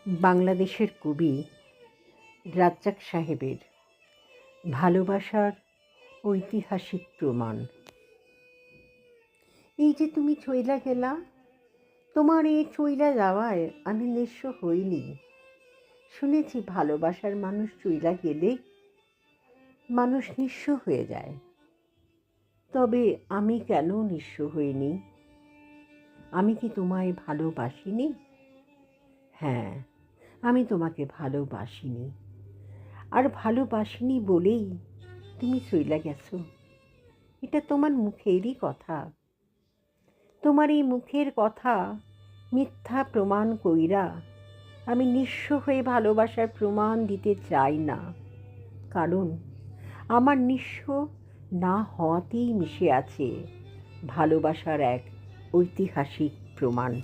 বাংলাদেশের কবি রাজ্জাক সাহেবের ভালোবাসার ঐতিহাসিক প্রমাণ। এই যে তুমি চইলা গেলা, তোমার এই চইলা যাওয়ায় আমি নিঃস্ব হইনি। শুনেছি ভালোবাসার মানুষ চইলা গেলে মানুষ নিঃস্ব হয়ে যায়। তবে আমি কেন নিঃস্ব হইনি? আমি কি তোমায় ভালোবাসিনি? হ্যাঁ, আমি তোমাকে ভালোবাসিনি। আর ভালোবাসিনি বলেই তুমি চইলা গেছো। এটা তোমার মুখেরই কথা। তোমার এই মুখের কথা মিথ্যা প্রমাণ কইরা আমি নিঃস্ব হয়ে ভালোবাসার প্রমাণ দিতে চাই না। কারণ আমার নিঃস্ব না হওয়াতেই মিশে আছে ভালোবাসার এক ঐতিহাসিক প্রমাণ।